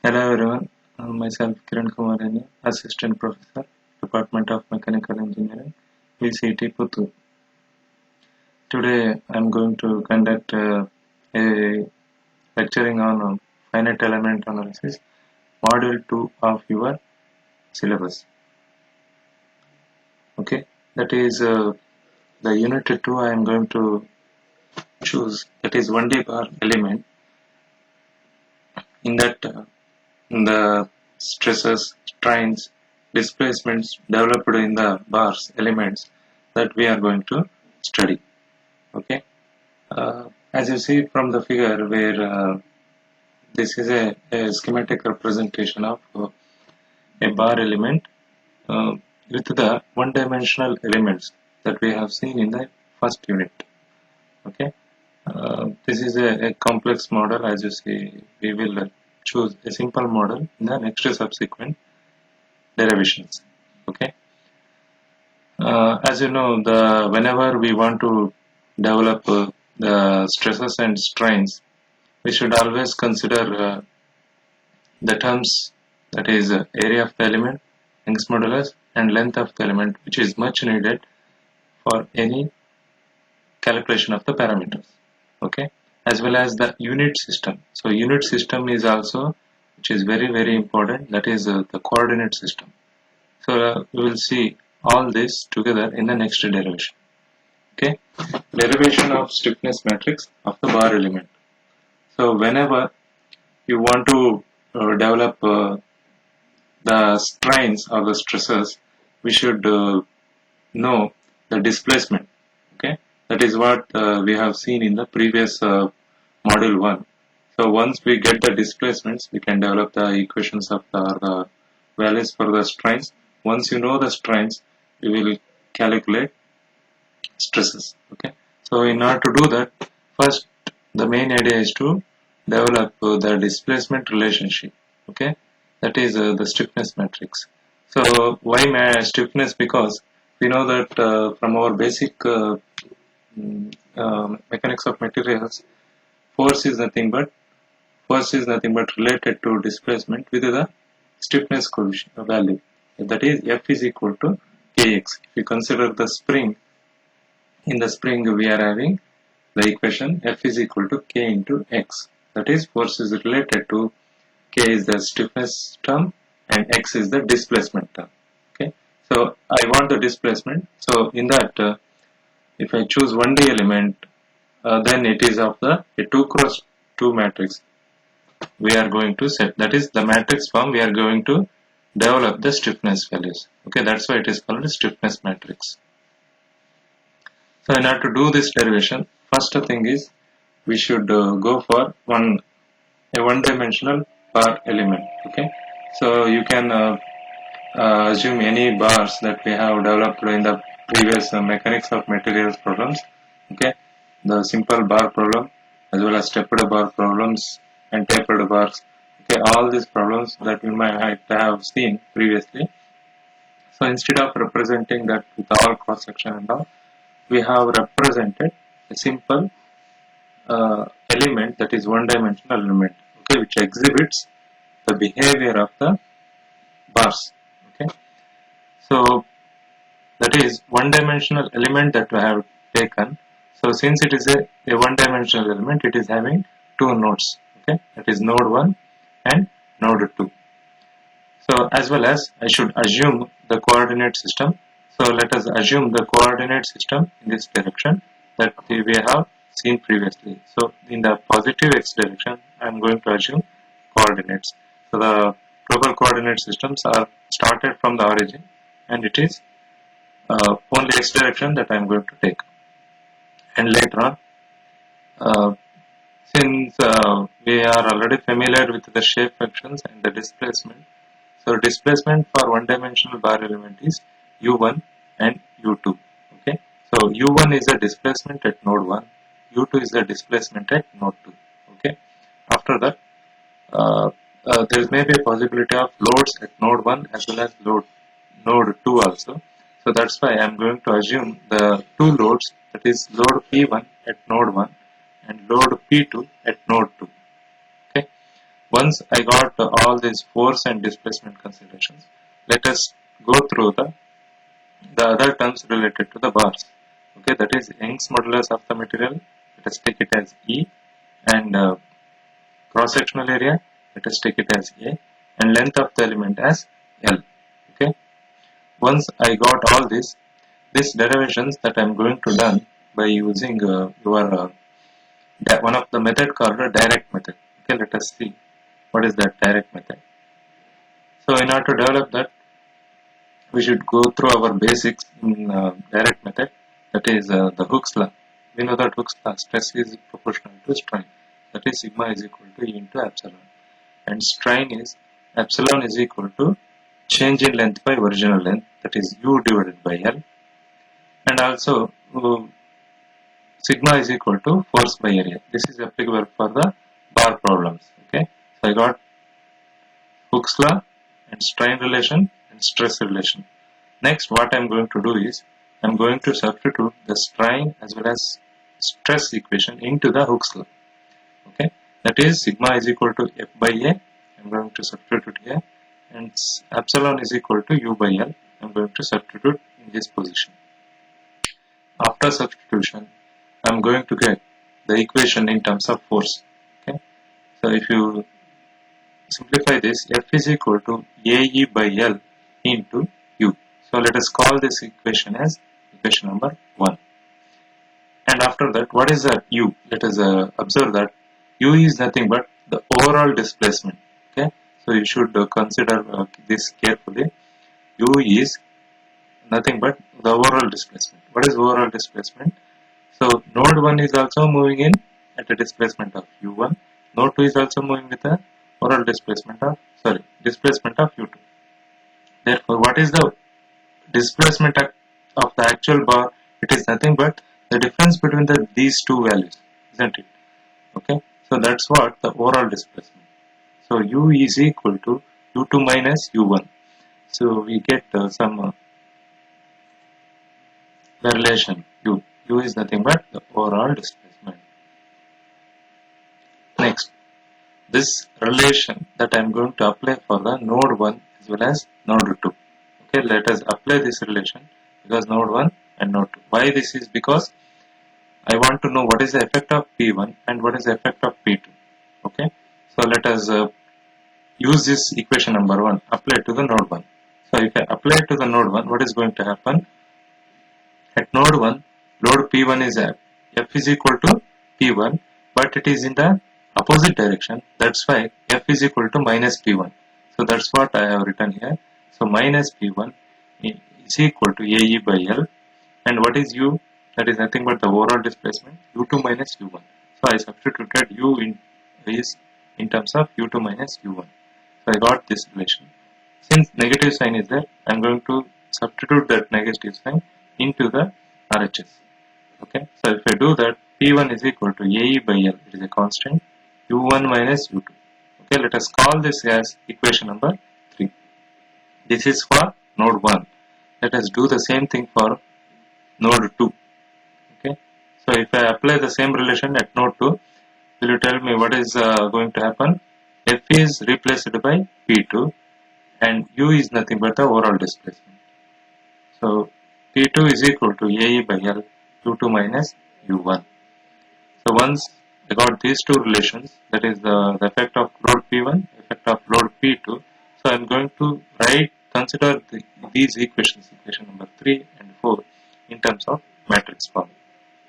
Hello everyone, myself Kiran Kumarini, Assistant Professor, Department of Mechanical Engineering, VCT Puttur. Today I am going to conduct a lecturing on finite element analysis, module 2 of your syllabus. Okay, that is the unit 2 I am going to choose, that is 1D bar element. In that the stresses, strains, displacements developed in the bars elements that we are going to study. Okay, as you see from the figure where this is a schematic representation of a bar element with the one-dimensional elements that we have seen in the first unit. Okay, this is a complex model. As you see, we will choose a simple model in the next subsequent derivations. Okay, as you know, whenever we want to develop the stresses and strains, we should always consider the terms, that is area of the element, Young's modulus, and length of the element, which is much needed for any calculation of the parameters. Okay, as well as the unit system. So unit system is also, which is very important, that is the coordinate system. So we will see all this together in the next derivation. Okay, derivation of stiffness matrix of the bar element. So whenever you want to develop the strains or the stresses, we should know the displacement. Okay, that is what we have seen in the previous module 1. So once we get the displacements, we can develop the equations of the values for the strains. Once you know the strains, you will calculate stresses. Okay, so in order to do that, first the main idea is to develop the displacement relationship. Okay, that is the stiffness matrix. So why stiffness? Because we know that from our basic mechanics of materials, force is nothing but related to displacement with the stiffness coefficient value, that is F is equal to kx. If you consider the spring, in the spring we are having the equation F is equal to k into x, that is force is related to k is the stiffness term and x is the displacement term. Okay, so I want the displacement. So in that if I choose 1D element, then it is of the 2 cross 2 matrix we are going to set, that is the matrix form we are going to develop the stiffness values. Okay, that's why it is called a stiffness matrix. So in order to do this derivation, first thing is we should go for a one-dimensional bar element. Okay, so you can assume any bars that we have developed in the previous mechanics of materials problems. Okay, the simple bar problem as well as stepped bar problems and tapered bars. Okay, all these problems that we might have seen previously. So instead of representing that with all cross section and all, we have represented a simple element, that is one-dimensional element. Okay, which exhibits the behavior of the bars. Okay, so that is one-dimensional element that we have taken. So since it is a one-dimensional element, it is having two nodes. Okay, that is node 1 and node 2. So as well as I should assume the coordinate system. So let us assume the coordinate system in this direction that we have seen previously. So in the positive x direction, I am going to assume coordinates. So the global coordinate systems are started from the origin, and it is only x direction that I am going to take. And later on, since we are already familiar with the shape functions and the displacement, so displacement for one-dimensional bar element is u1 and u2. Okay, so u1 is the displacement at node 1, u2 is the displacement at node 2. Okay, after that, there may be a possibility of loads at node 1 as well as node 2 also. So that's why I am going to assume the two loads, that is load P1 at node 1 and load P2 at node 2. Okay, Once I got all these force and displacement considerations, let us go through the other terms related to the bars. Okay, that is Young's modulus of the material. Let us take it as E, and cross-sectional area, let us take it as A, and length of the element as L. Okay. Once I got all these derivations that I am going to done by using one of the method called a direct method. Okay, let us see what is that direct method. So in order to develop that, we should go through our basics in direct method, that is the Hooke's law. We know that Hooke's law, stress is proportional to strain, that is sigma is equal to E into epsilon, and strain is epsilon is equal to change in length by original length, that is U divided by L, and also sigma is equal to force by area. This is applicable for the bar problems. Okay, so I got Hooke's law and strain relation and stress relation. Next, what I am going to do is I am going to substitute the strain as well as stress equation into the Hooke's law. Okay, that is sigma is equal to F by A. I am going to substitute here, and epsilon is equal to U by L. I am going to substitute in this position. After substitution, I am going to get the equation in terms of force. Okay, so if you simplify this, F is equal to AE by L into U. So let us call this equation as equation number 1. And after that, what is that U? Let us observe that U is nothing but the overall displacement. Okay, so you should consider this carefully. U is nothing but the overall displacement. What is overall displacement? So node 1 is also moving in at a displacement of U1. Node 2 is also moving with a overall displacement of U2. Therefore, what is the displacement of the actual bar? It is nothing but the difference between these two values, isn't it? Okay, so that's what the overall displacement. So U is equal to U2 minus U1. So we get some the relation U. U is nothing but the overall displacement. Next, this relation that I am going to apply for the node 1 as well as node 2. Okay, let us apply this relation because node 1 and node 2. Why this is? Because I want to know what is the effect of P1 and what is the effect of P2. Okay, so let us use this equation number 1, apply to the node 1. So if I apply to the node 1, what is going to happen? At node 1, load P1 is F is equal to P1, but it is in the opposite direction. That's why F is equal to minus P1. So that's what I have written here. So minus P1 is equal to AE by L. And what is U? That is nothing but the overall displacement, U2 minus U1. So I substituted U in terms of U2 minus U1. So I got this relation. Since negative sign is there, I am going to substitute that negative sign into the RHS. Okay, so if I do that, P1 is equal to AE by L, it is a constant, U1 minus U2. Okay, let us call this as equation number 3. This is for node 1. Let us do the same thing for node 2. Okay, so if I apply the same relation at node 2, will you tell me what is going to happen? F is replaced by P2 and U is nothing but the overall displacement. So P2 is equal to AE by L, U2 minus U1. So once I got these two relations, that is the effect of load P1, effect of load P2. So I am going to consider these equations, equation number 3 and 4, in terms of matrix form.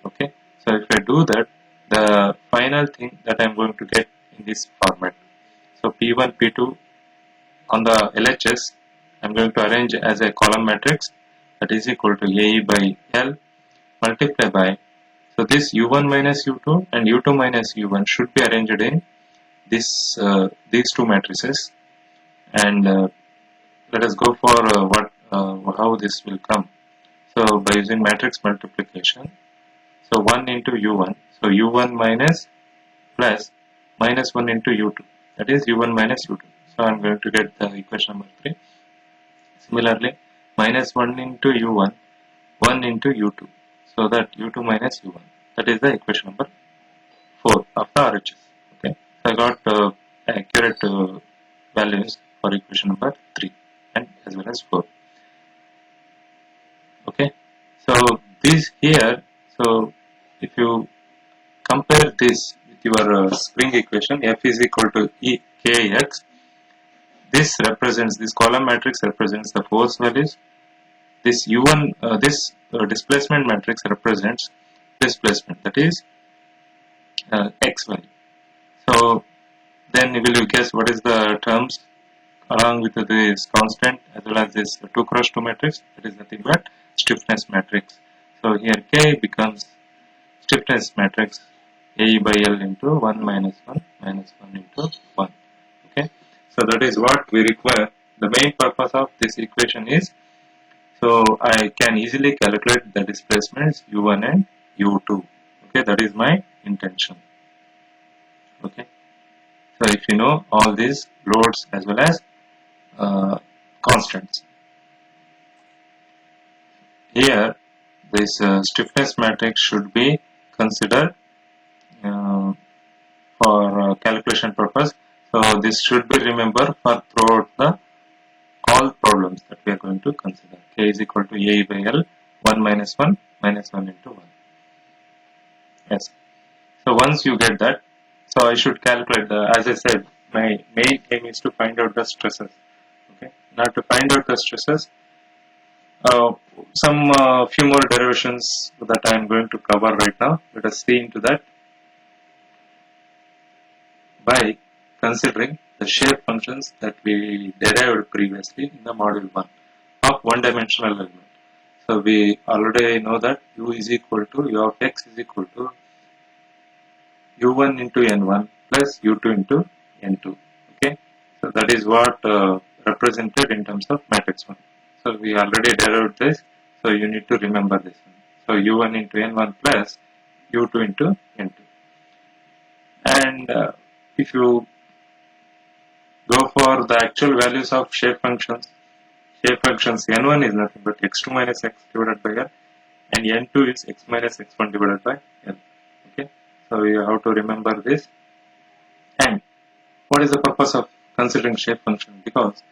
Okay, so if I do that, the final thing that I am going to get in this format. So P1, P2 on the LHS, I am going to arrange as a column matrix that is equal to AE by L multiplied by, so this U1 minus U2 and U2 minus U1 should be arranged in these two matrices, and let us go for how this will come. So by using matrix multiplication, so 1 into U1, so U1 minus plus minus 1 into U2, that is U1 minus U2. So I am going to get the equation number 3. Similarly, minus 1 into U1, 1 into U2, so that U2 minus U1, that is the equation number 4 of the RHS. Okay, so I got accurate values for equation number 3 and as well as 4. Okay, so this here, so if you compare this with your spring equation, F is equal to E kx, this represents, this column matrix represents the force values. This U1, displacement matrix represents displacement, that is x value. So then will you guess what is the terms along with this constant as well as this 2 cross 2 matrix? That is nothing but stiffness matrix. So here K becomes stiffness matrix A by L into 1 minus 1 minus 1 into 1. Okay, so that is what we require. The main purpose of this equation is, so I can easily calculate the displacements U1 and U2. Okay, that is my intention. Okay, so if you know all these loads as well as constants. Here this stiffness matrix should be considered for calculation purpose. So this should be remembered for throughout the all problems that we are going to consider. K is equal to A by L 1 minus 1 minus 1 into 1. Yes. So once you get that, so I should calculate the, as I said, my main aim is to find out the stresses. Okay. Now to find out the stresses, some few more derivations that I am going to cover right now. Let us see into that by considering the shape functions that we derived previously in the module 1 of one-dimensional element. So we already know that U is equal to U of x is equal to U1 into N1 plus U2 into N2. Okay, so that is what represented in terms of matrix 1. So we already derived this, so you need to remember this one. So U1 into N1 plus U2 into N2. And if you go for the actual values of shape functions N1 is nothing but x2 minus x divided by L, and N2 is x minus x1 divided by L. Okay, so you have to remember this. And what is the purpose of considering shape function? Because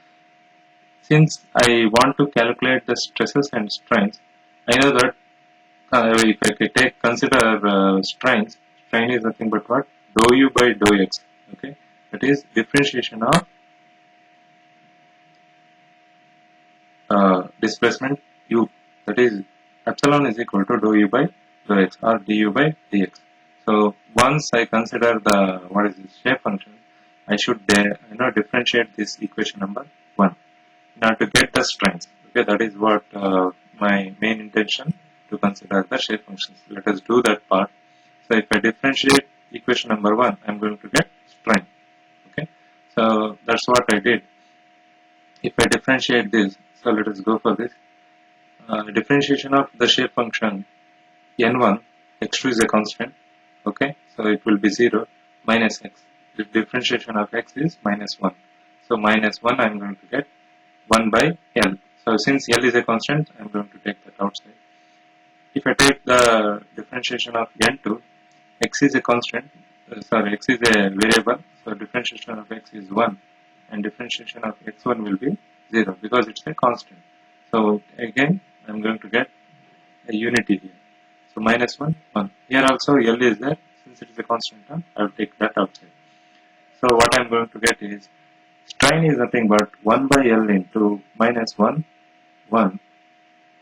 since I want to calculate the stresses and strains, I know that if I consider strains, strain is nothing but what? Dou u by dou x. Okay, that is differentiation of displacement u, that is epsilon is equal to dou u by dou x or du by dx. So once I consider the what is this shape function, I should differentiate this equation number 1 in order to get the strains. Okay, that is what my main intention, to consider the shape functions. Let us do that part. So if I differentiate equation number 1, I am going to get strain. Okay, so that's what I did. If I differentiate this, so let us go for this. Differentiation of the shape function n1, x2 is a constant. Okay, so it will be 0 minus x. The differentiation of x is minus 1. So minus 1 I am going to get 1 by L. So since L is a constant, I am going to take that outside. If I take the differentiation of n2, x is a constant, x is a variable, so differentiation of x is 1 and differentiation of x1 will be 0 because it's a constant. So again I am going to get a unity here. So minus 1, 1. Here also L is there, since it is a constant term, I will take that outside. So what I am going to get is, strain is nothing but 1 by L into minus 1, 1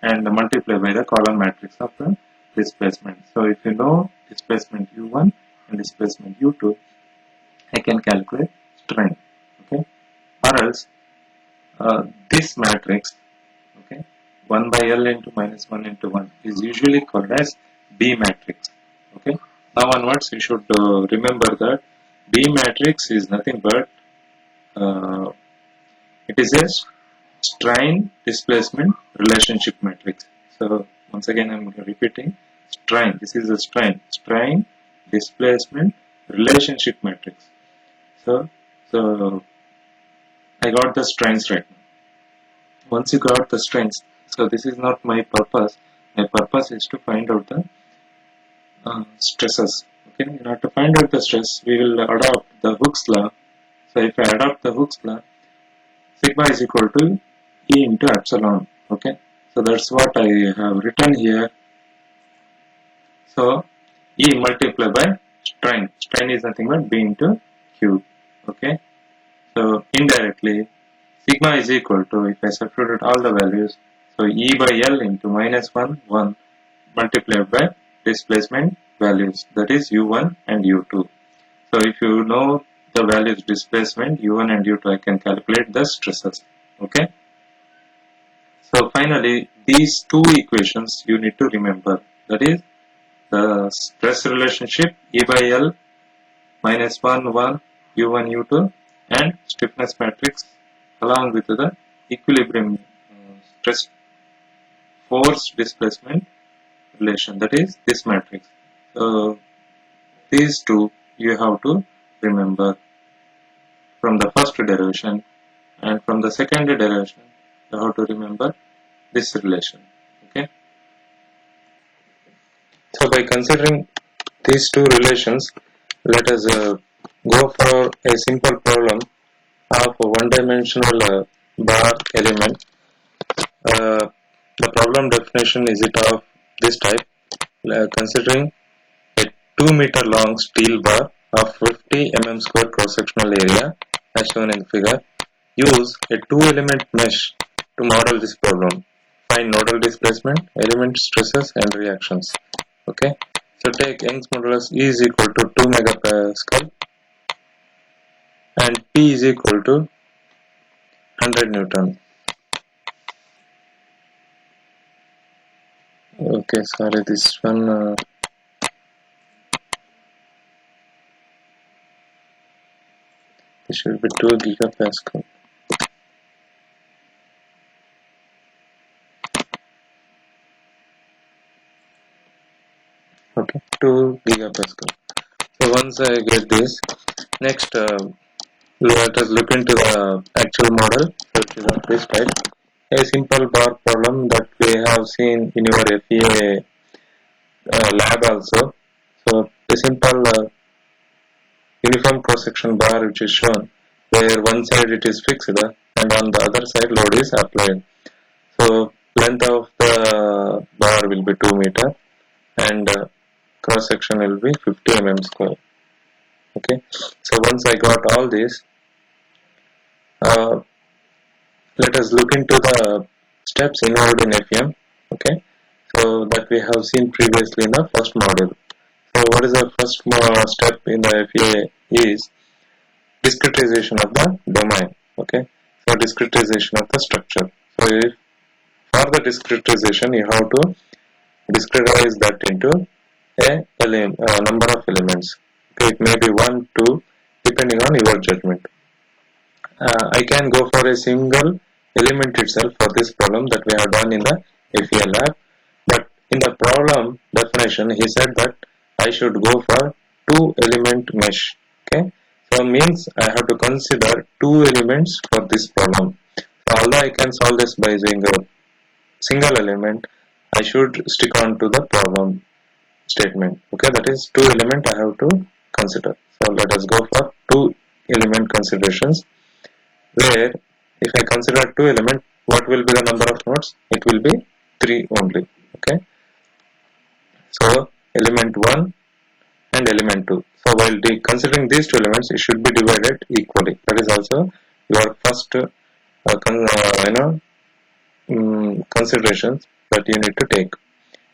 and multiply by the column matrix of the displacement. So if you know displacement U1 and displacement U2, I can calculate strain. Okay, or else this matrix, okay, 1 by L into minus 1 into 1 is usually called as B matrix. Okay, now onwards you should remember that B matrix is nothing but it is a strain displacement relationship matrix. So once again I am repeating, strain, this is a strain displacement relationship matrix. So I got the strains right now. Once you got the strains, so this is not my purpose. My purpose is to find out the stresses. Okay, in order to find out the stress, we will adopt the Hooke's law. So if I adopt the Hooke's law, sigma is equal to E into epsilon. Okay, so that's what I have written here. So E multiplied by strain. Strain is nothing but B into Q. Okay, so indirectly sigma is equal to, if I substitute all the values, so E by L into minus 1 1 multiplied by displacement values, that is U1 and U2. So if you know the values displacement U1 and U2, I can calculate the stresses. Okay. So finally, these two equations you need to remember. That is the stress relationship E by L minus 1 1 U1 U2 and stiffness matrix along with the equilibrium stress force displacement relation, that is this matrix. So these two you have to remember from the first derivation, and from the second derivation you have to remember this relation. Okay. So by considering these two relations, let us go for a simple problem of a one-dimensional bar element. The problem definition is it of this type, considering a 2 meter long steel bar of 50 mm square cross-sectional area as shown in the figure. Use a 2-element mesh to model this problem. Find nodal displacement, element stresses and reactions. Okay, so take Young's modulus E is equal to 2 megapascal and P is equal to 100 Newton. Okay, sorry, this one this should be 2 gigapascal. Okay, 2 gigapascal. So once I get this, next let us look into the actual model. So it is of this type, a simple bar problem that we have seen in your FEA lab also. So a simple uniform cross-section bar which is shown, where one side it is fixed and on the other side load is applied. So length of the bar will be 2 meter and cross-section will be 50 mm square. Okay, so once I got all this, let us look into the steps involved in FEM. Okay, so that we have seen previously in the first module. So what is the first step in the FEA is discretization of the domain. Okay, so discretization of the structure. So if for the discretization you have to discretize that into a number of elements. Okay, it may be 1, 2 depending on your judgment. I can go for a single element itself for this problem that we have done in the FEA lab, but in the problem definition he said that I should go for 2 element mesh. Okay, so means I have to consider 2 elements for this problem. So although I can solve this by using a single element, I should stick on to the problem statement. Okay, that is 2 element I have to consider. So let us go for 2 element considerations, where if I consider 2 element, what will be the number of nodes? It will be 3 only. Okay, so element 1 and element 2. So while considering these 2 elements, it should be divided equally. That is also your first considerations that you need to take.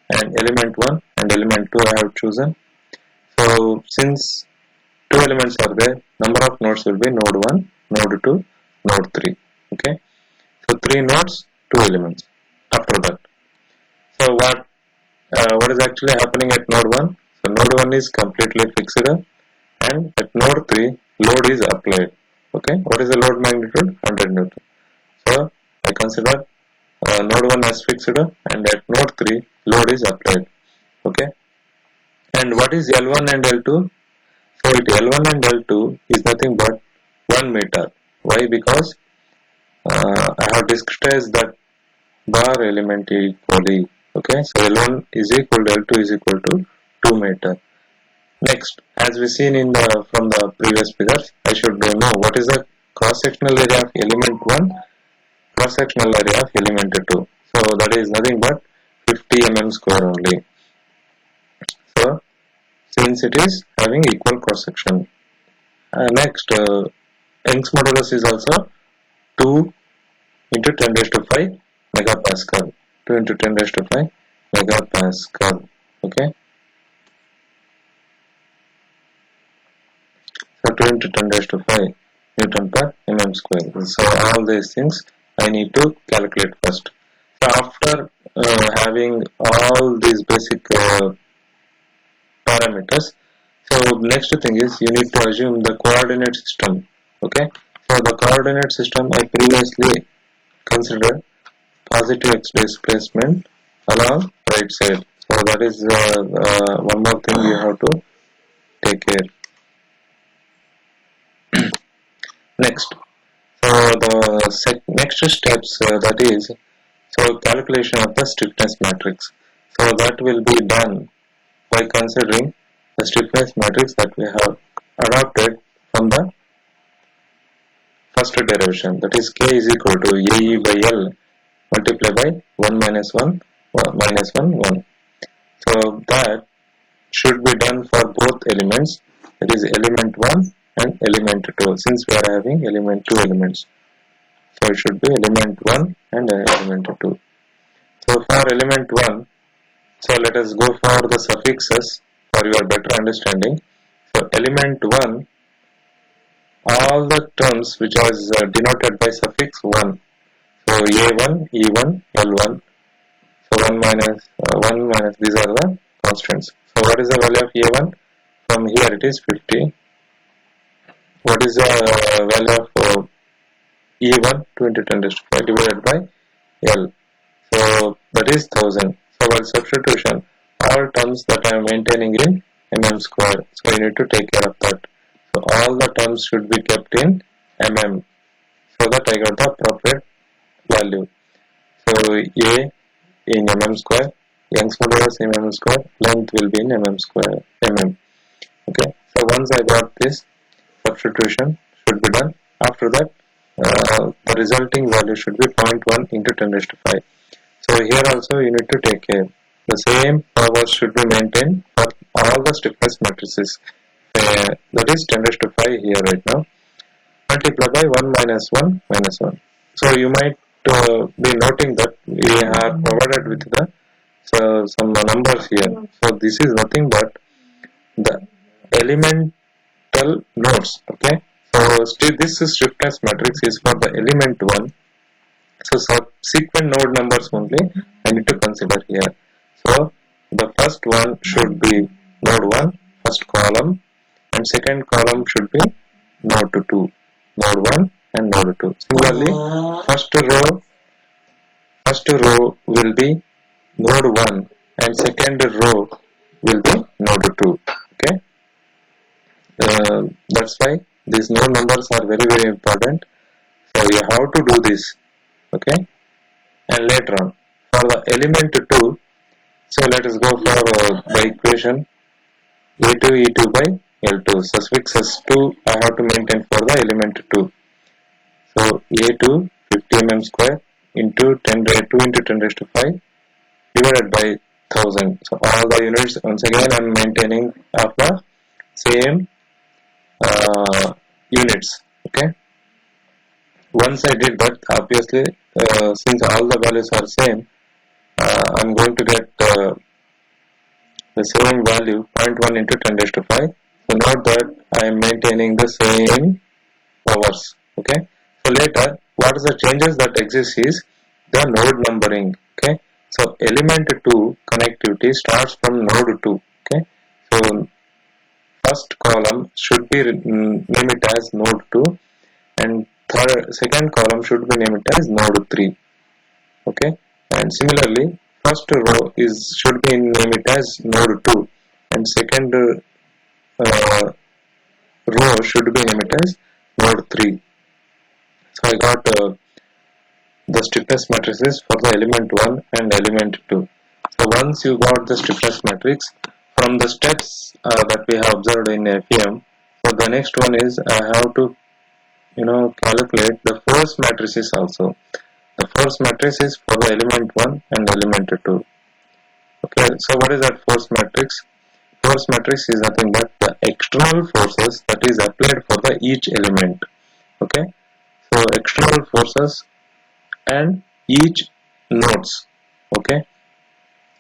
And element 1 and element 2 I have chosen. So since 2 elements are there, number of nodes will be node 1, node 2, node 3. Okay, so 3 nodes, 2 elements after that. So what is actually happening at node 1? So node 1 is completely fixed and at node 3 load is applied. Okay, what is the load magnitude? 100 Newton. So I consider node 1 as fixed and at node 3 load is applied. Okay, and what is L1 and L2? So L1 and L2 is nothing but 1 meter. Why? Because I have discretized that bar element equally. Okay, so L1 is equal to L2 is equal to 2 meter. Next, as we seen in the from the previous figures, I should know what is the cross-sectional area of element 1, cross-sectional area of element 2. So that is nothing but 50 mm square only. So since it is having equal cross-section. Next, Young's modulus is also 2 into 10 raised to 5 megapascal. 2 into 10 raised to 5 megapascal. Okay. So 2 into 10 raised to 5 Newton per mm square. So all these things I need to calculate first. So after having all these basic parameters, so next thing is you need to assume the coordinate system. Okay. So the coordinate system I previously considered positive x displacement along right side. So that is one more thing you have to take care. Next, so the next steps that is calculation of the stiffness matrix. So that will be done by considering the stiffness matrix that we have adopted from the first derivation, that is K is equal to AE by L multiplied by 1 minus 1 minus 1 1. So that should be done for both elements, that is element 1 and element 2, since we are having element 2 elements. So it should be element 1 and element 2. So for element 1, so let us go for the suffixes for your better understanding. So element 1, all the terms which was denoted by suffix 1. So A1, E1, L1. So 1 minus, these are the constants. So what is the value of A1? From here it is 50. What is the value of E1? 2 into 10 raised to 5 divided by L. So that is 1000. So while substitution, all terms that I am maintaining in mm square. So you need to take care of that. So all the terms should be kept in mm, so that I got the appropriate value. So A in mm square, Young's modulus in mm square, length will be in mm square, mm. Okay. So once I got this, substitution should be done. After that, the resulting value should be 0.1 into 10 raised to 5. So here also you need to take care. The same powers should be maintained for all the stiffness matrices. That is 10 raised to 5 here right now. Multiply by 1 minus 1 minus 1. So you might be noting that we are provided with the some numbers here. So this is nothing but the elemental nodes. Okay. So this stiffness matrix is for the element 1. So subsequent node numbers only I need to consider here. So the first one should be node 1, first column, and second column should be node 2, node 1 and node 2. Similarly, first row will be node 1 and second row will be node 2. Okay. That's why these node numbers are very, very important. So you have to do this. Okay. And later on, for the element 2, so let us go for the equation A2 E2 by L2. Suffix 2 I have to maintain for the element 2. So A2 50 mm square into 2 into 10 raised to 5 divided by 1000. So all the units once again I am maintaining of the same units. Okay. Once I did that, obviously since all the values are same, I am going to get the same value 0.1 into 10 raised to 5. So note that I am maintaining the same powers. Okay. So later, what is the changes that exist is the node numbering. Okay. So element 2 connectivity starts from node 2. Okay. So first column should be named as node 2 and second column should be named as node 3. Okay. And similarly, first row should be named as node 2 and second row should be named as node 3. So I got the stiffness matrices for the element 1 and element 2. So once you got the stiffness matrix, from the steps that we have observed in FEM, so the next one is I have to calculate the force matrices also. The force matrix is for the element 1 and element 2. Okay, so what is that force matrix? Force matrix is nothing but the external forces that is applied for the each element. Okay, so external forces and each nodes. Okay,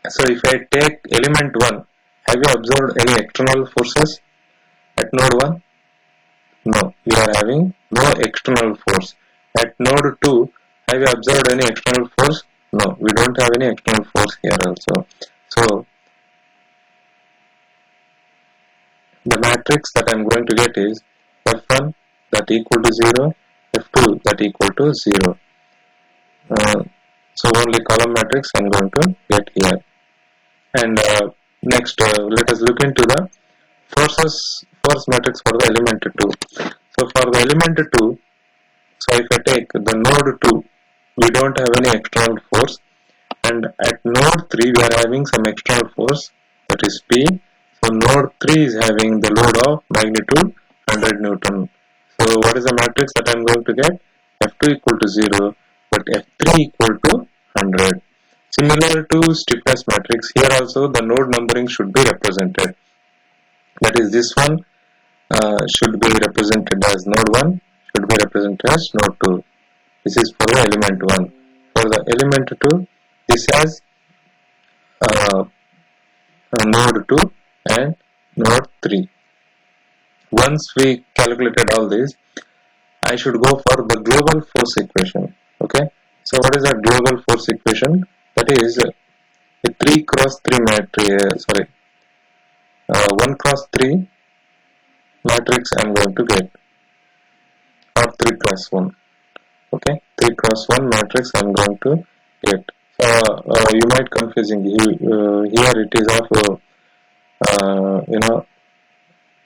so if I take element 1, have you observed any external forces at node 1? No, we are having no external force. At node 2, have you observed any external force? No, we don't have any external force here also. So the matrix that I am going to get is F1 that equal to 0, F2 that equal to 0. So only column matrix I am going to get here. And next let us look into the force matrix for the element 2. So for the element 2, so if I take the node 2, we don't have any external force, and at node 3 we are having some external force, that is P. So node 3 is having the load of magnitude 100 Newton. So what is the matrix that I am going to get? F2 equal to 0, but F3 equal to 100. Similar to stiffness matrix, here also the node numbering should be represented. That is, this one should be represented as node 1, should be represented as node 2. This is for the element 1. For the element 2, this has node 2 and node 3. Once we calculated all this, I should go for the global force equation. Okay, so what is that global force equation? That is a 3 cross 3 matrix, 1 cross 3 matrix I am going to get, or 3 cross 1. Okay, 3 cross 1 matrix I am going to get. You might confusing here it is of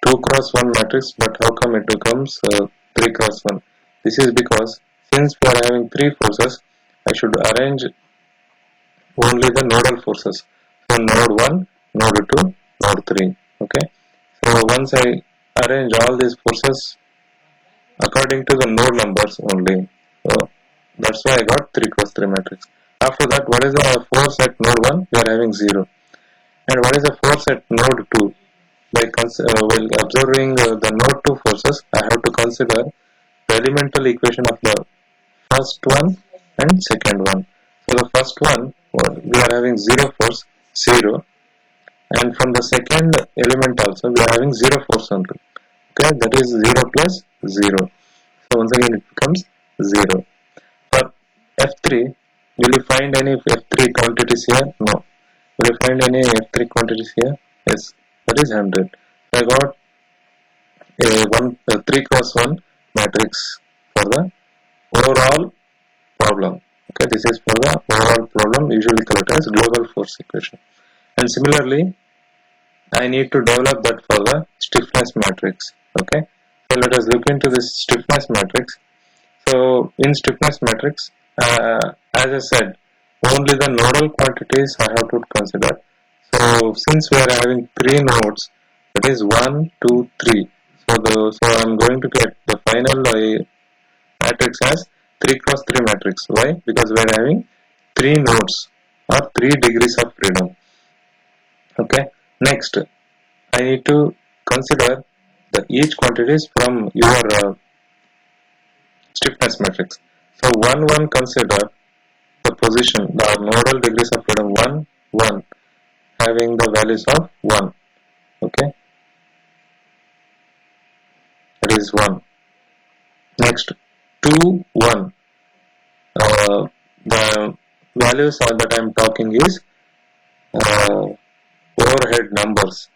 2 cross 1 matrix, but how come it becomes 3 cross 1? This is because since we are having 3 forces, I should arrange only the nodal forces. So node 1, node 2, node 3. Okay, so once I arrange all these forces according to the node numbers only, so that's why I got 3 cross 3 matrix. After that, what is the force at node 1? We are having 0. And what is the force at node 2? While observing the node 2 forces, I have to consider the elemental equation of the first one and second one. So the first one, we are having 0 force, 0, and from the second element also we are having 0 force only. Okay, that is 0 plus 0. So once again it becomes 0. For F3, will you find any F3 quantities here? No. Will you find any F3 quantities here? Yes, that is 100. So I got a 3 cross 1 matrix for the overall problem. Okay, this is for the overall problem, usually called as global force equation. And similarly, I need to develop that for the stiffness matrix. Okay, so let us look into this stiffness matrix. So in stiffness matrix, as I said, only the nodal quantities I have to consider. So since we are having 3 nodes, that is 1, 2, 3. So I am going to get the final matrix as 3 cross 3 matrix. Why? Because we are having 3 nodes or 3 degrees of freedom. Okay. Next, I need to consider the each quantities from your stiffness matrix. So 1, 1 consider the position, the nodal degrees of freedom 1, 1, having the values of 1. Okay, that is 1. Next, 2, 1. The values that I am talking is overhead numbers.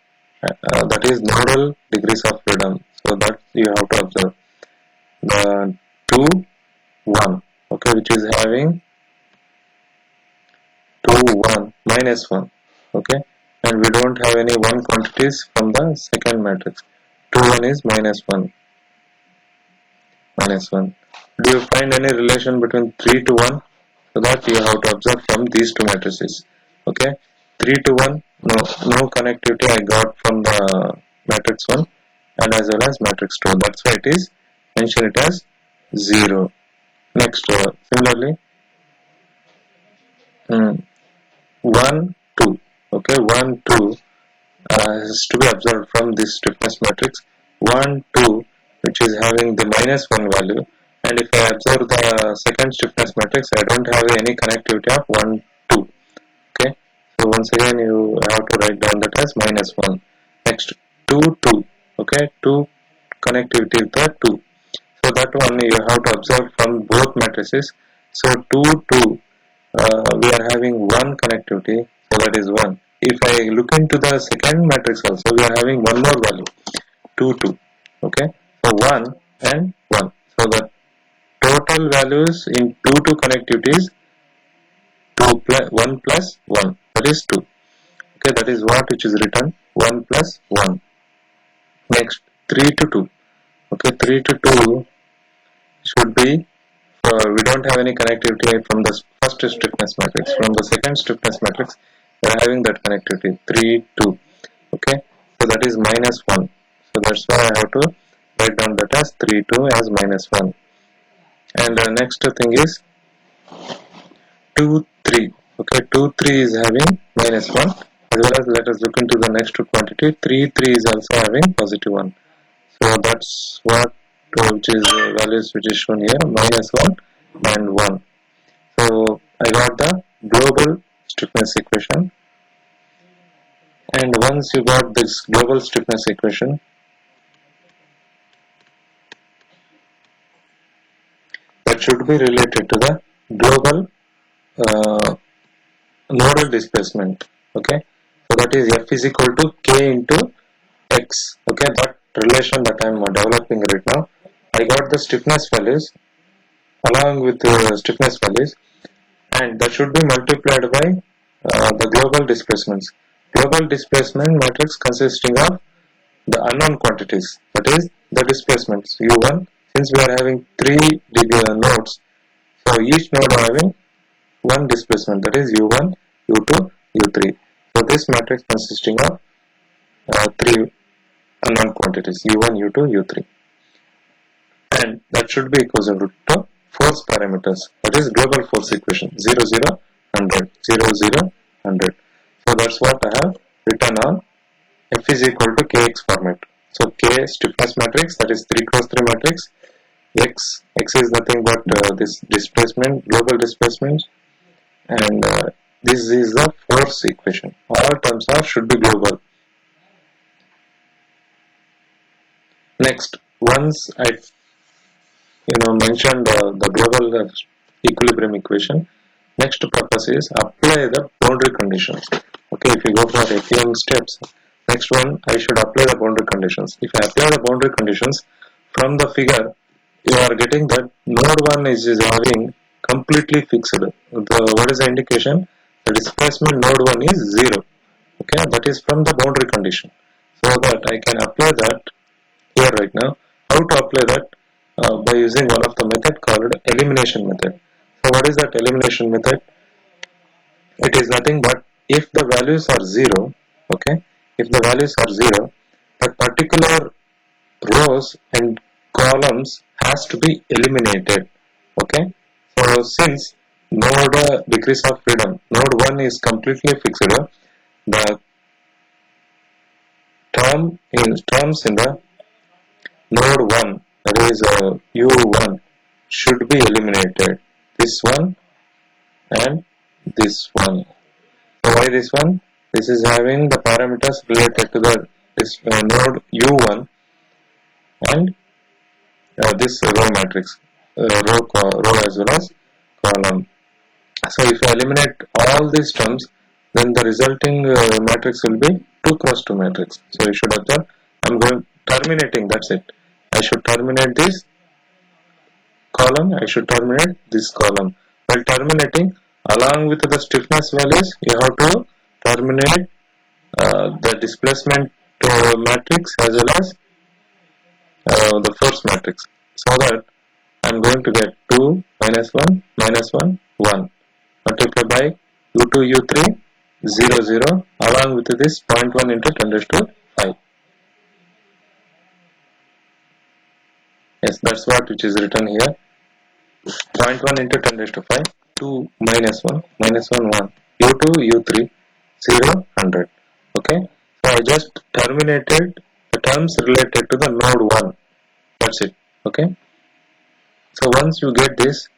That is nodal degrees of freedom. So that you have to observe. The 2, 1. Okay, which is having 2, 1, minus 1. Okay, and we don't have any 1 quantities from the second matrix. 2, 1 is minus 1. Minus 1. Do you find any relation between 3 to 1? So that you have to observe from these two matrices. Okay, 3 to 1 no connectivity I got from the matrix 1 and as well as matrix 2. That's why it is mentioned it as 0. Next, similarly, 1, 2. Okay, 1, 2 is to be observed from this stiffness matrix. 1, 2, which is having the minus 1 value, and if I observe the second stiffness matrix, I don't have any connectivity of 1, 2. Okay, so once again you have to write down that as minus 1. Next, 2, 2. Okay, 2 connectivity with the 2. So that one you have to observe from both matrices. So 2, 2, we are having one connectivity, so that is 1. If I look into the second matrix also, we are having one more value, 2, 2. Okay, so 1 and 1. So the total values in 2, 2 connectivity is 1 plus 1, that is 2. Okay, that is what which is written, 1 plus 1. Next, 3 to 2. Okay, 3 to 2 should be, we don't have any connectivity from the first stiffness matrix. From the second stiffness matrix, we are having that connectivity, 3, 2. Okay, so that is minus 1. So that's why I have to write down that as 3, 2 as minus 1. And the next thing is 2, 3. Okay, 2, 3 is having minus 1. As well as let us look into the next quantity, 3, 3 is also having positive 1. So that's what which is values which is shown here, minus 1 and 1. So I got the global stiffness equation, and once you got this global stiffness equation, that should be related to the global nodal displacement. Okay, so that is F is equal to K into X. Okay, that relation that I am developing right now, I got the stiffness values along with the stiffness values, and that should be multiplied by the global displacements. Global displacement matrix consisting of the unknown quantities, that is the displacements U1. Since we are having 3 nodes, so each node having one displacement, that is U1, U2, U3. So this matrix consisting of 3 unknown quantities U1, U2, U3, and that should be equal to force parameters, that is global force equation, 0, 0, 100, 0, 0, 100. So that's what I have written on F is equal to Kx format. So K stiffness matrix, that is 3 cross 3 matrix. X is nothing but this displacement, global displacement, and this is the force equation. All terms should be global. Next, once I mentioned the global equilibrium equation, next purpose is apply the boundary conditions. Okay, if you go for FEM steps, next one I should apply the boundary conditions. If I apply the boundary conditions from the figure, you are getting that node 1 is having completely fixed. What is the indication? The displacement node 1 is 0. Okay, that is from the boundary condition. So that I can apply that here right now. How to apply that? By using one of the method called elimination method. So what is that elimination method? It is nothing but if the values are 0, okay, if the values are 0, that particular rows and columns has to be eliminated. Okay, so since node degrees of freedom, node 1 is completely fixed, the terms in the node 1, that is U1, should be eliminated. This one and this one. So why this one? This is having the parameters related to the node U1 and this row matrix, row as well as column. So if I eliminate all these terms, then the resulting matrix will be 2 cross 2 matrix. So you should observe, I am going terminating, that's it. I should terminate this column, I should terminate this column. While terminating, along with the stiffness values, you have to terminate the displacement matrix as well as the force matrix, so that I am going to get 2, minus 1, minus 1, 1, multiplied by U2, U3, 0 0 along with this 0.1 into 10 raised to 5. Yes, that's what which is written here. 0.1 into 10 raised to 5, 2 minus 1, minus 1, 1, u2, u3, 0, 100. Okay, so I just terminated the terms related to the node 1. That's it. Okay, so once you get this,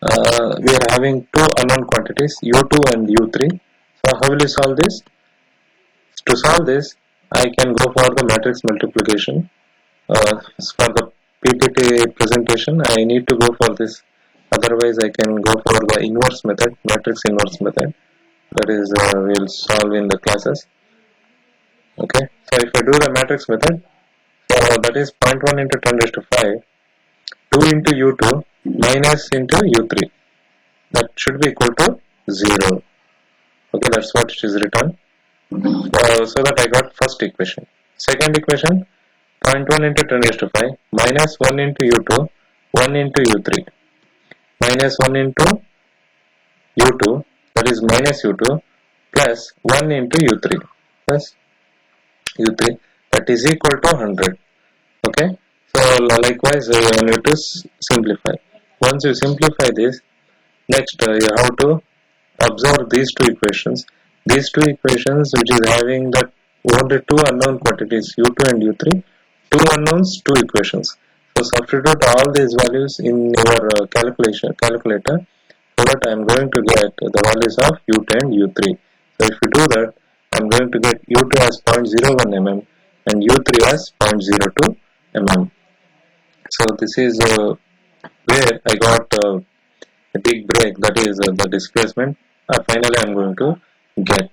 we are having two unknown quantities, u2 and u3. So how will you solve this? To solve this, I can go for the matrix multiplication. For the PPT presentation, I need to go for this. Otherwise, I can go for the inverse method, matrix inverse method. That is, we'll solve in the classes. Okay. So if I do the matrix method, that is 0.1 into 10 raised to 5, 2 into u2 minus into u3. That should be equal to 0. Okay, that's what it is written. So that I got first equation. Second equation, 0.1 into 10 raised to 5 minus 1 into u2, 1 into u3, minus 1 into u2, that is minus u2, plus 1 into u3, plus u3, that is equal to 100. Okay, so likewise you need to simplify. Once you simplify this, next you have to observe these two equations. These two equations which is having that only two unknown quantities u2 and u3, two unknowns, two equations. So substitute all these values in your calculator, so that I am going to get the values of u2 and u3. So if you do that, I am going to get u2 as 0.01 mm and u3 as 0.02 mm. So this is where I got a big break, that is the displacement. Finally, I am going to get.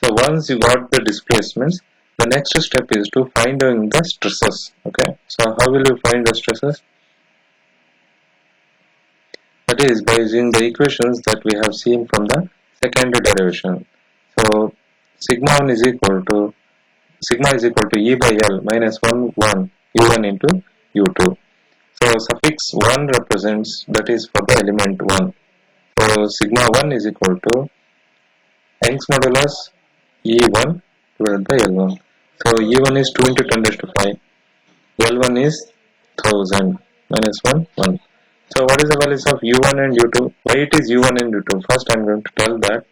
So once you got the displacements, the next step is to find the stresses. Okay, so how will you find the stresses? That is by using the equations that we have seen from the second derivation. So sigma is equal to E by L minus 1 1 U1 into U2. So suffix 1 represents, that is for the element 1. So sigma 1 is equal to Young's modulus E1 divided by L1. So E1 is 2 into 10 raised to 5. L1 is 1000 minus 1 1. So what is the values of U1 and U2? Why it is U1 and U2? First I am going to tell that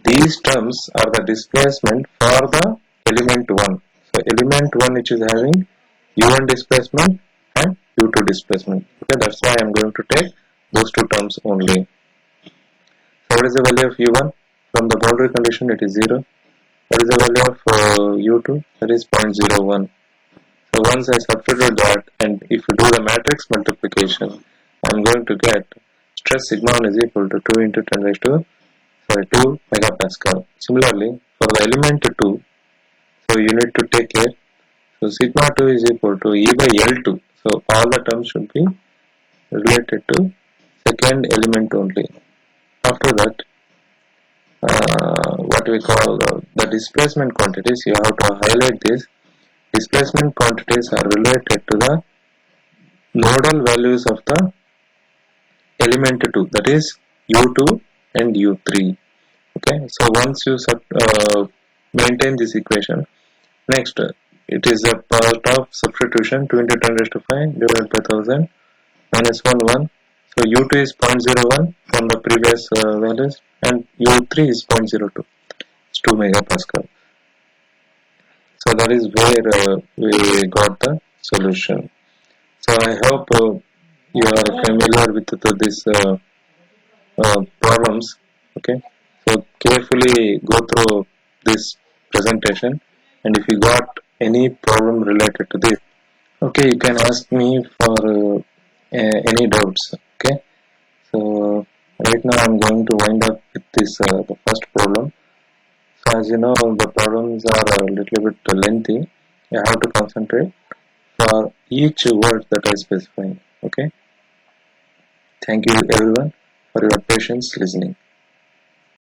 these terms are the displacement for the element 1. So element 1 which is having U1 displacement and U2 displacement. Okay, that's why I am going to take those two terms only. So what is the value of U1? From the boundary condition it is 0. What is the value of U2? That is 0.01. So once I substitute that, and if you do the matrix multiplication, I am going to get stress sigma 1 is equal to 2 into 10 raised to 2 megapascal. Similarly, for the element 2, so you need to take care. So sigma 2 is equal to E by L2. So all the terms should be related to second element only. After that, what we call the displacement quantities, you have to highlight this. Displacement quantities are related to the nodal values of the element 2, that is U2 and U3. Okay, so once you maintain this equation, next it is a part of substitution. 2 into 10 raised to 5 divided by 1000 minus 1 1. So U2 is 0.01 from the previous values and U3 is 0.02. It's 2 megapascal. So that is where we got the solution. So I hope you are familiar with these problems. Okay, so carefully go through this presentation, and if you got any problem related to this, okay, you can ask me for any doubts. Okay, so right now I'm going to wind up with this the first problem. So as you know, the problems are a little bit lengthy. You have to concentrate for each word that I specify. Okay, thank you everyone for your patience listening.